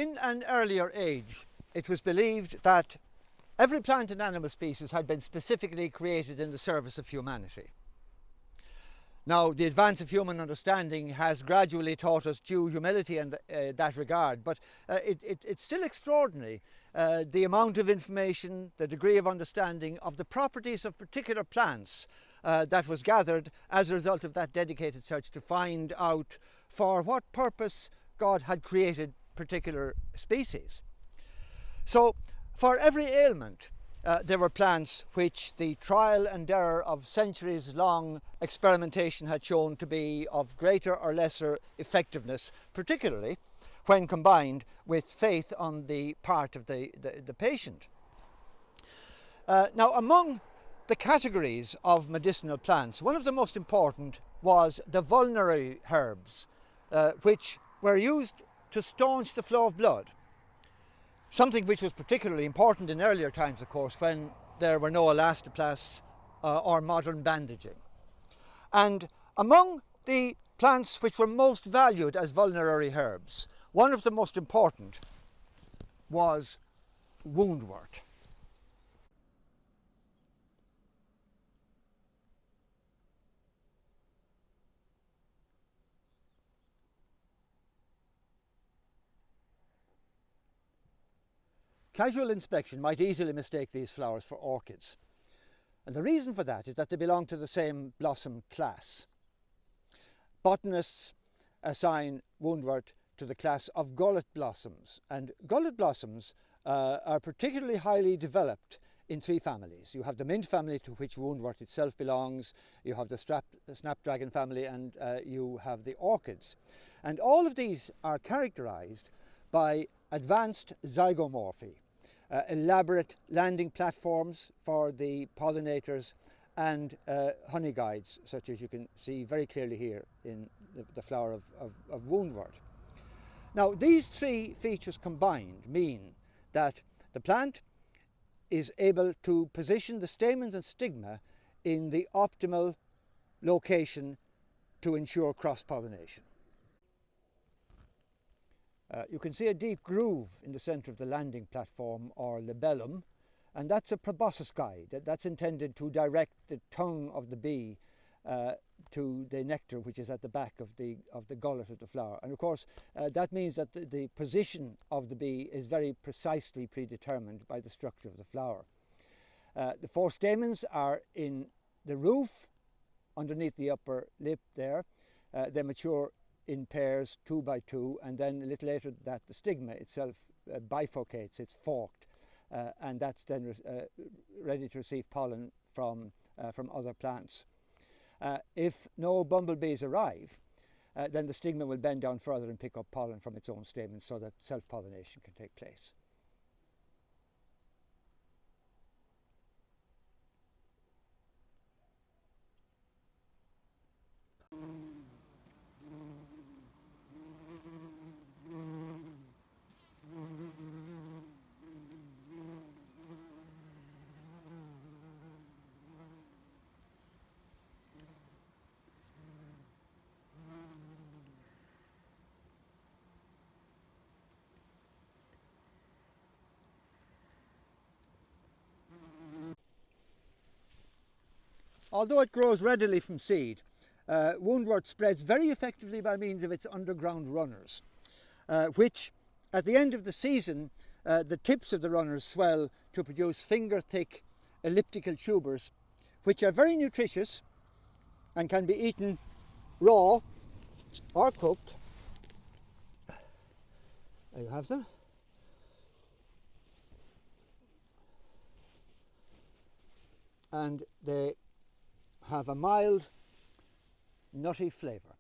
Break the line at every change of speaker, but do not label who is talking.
In an earlier age, it was believed that every plant and animal species had been specifically created in the service of humanity. Now, the advance of human understanding has gradually taught us due humility in that regard, but it's still extraordinary the amount of information, the degree of understanding of the properties of particular plants that was gathered as a result of that dedicated search to find out for what purpose God had created particular species. So, for every ailment, there were plants which the trial and error of centuries-long experimentation had shown to be of greater or lesser effectiveness, particularly when combined with faith on the part of the patient. Now, among the categories of medicinal plants, one of the most important was the vulnerary herbs, which were used to staunch the flow of blood. Something which was particularly important in earlier times, of course, when there were no elastoplasts or modern bandaging. And among the plants which were most valued as vulnerary herbs, one of the most important was woundwort. Casual inspection might easily mistake these flowers for orchids, and the reason for that is that they belong to the same blossom class. Botanists assign woundwort to the class of gullet blossoms, and gullet blossoms are particularly highly developed in three families. You have the mint family, to which woundwort itself belongs, you have the snapdragon family, and you have the orchids. And all of these are characterized by advanced zygomorphy, elaborate landing platforms for the pollinators, and honey guides, such as you can see very clearly here in the flower of woundwort. Now, these three features combined mean that the plant is able to position the stamens and stigma in the optimal location to ensure cross-pollination. You can see a deep groove in the centre of the landing platform, or labellum, and that's a proboscis guide. That's intended to direct the tongue of the bee to the nectar, which is at the back of the gullet of the flower. And of course, that means that the position of the bee is very precisely predetermined by the structure of the flower. The four stamens are in the roof, underneath the upper lip there. They mature in pairs, 2 by 2, and then a little later that the stigma itself bifurcates, it's forked, and that's then ready to receive pollen from other plants. If no bumblebees arrive, then the stigma will bend down further and pick up pollen from its own stamens so that self-pollination can take place. Although it grows readily from seed, woundwort spreads very effectively by means of its underground runners, which at the end of the season, the tips of the runners swell to produce finger-thick elliptical tubers, which are very nutritious and can be eaten raw or cooked. There you have them. And they have a mild, nutty flavour.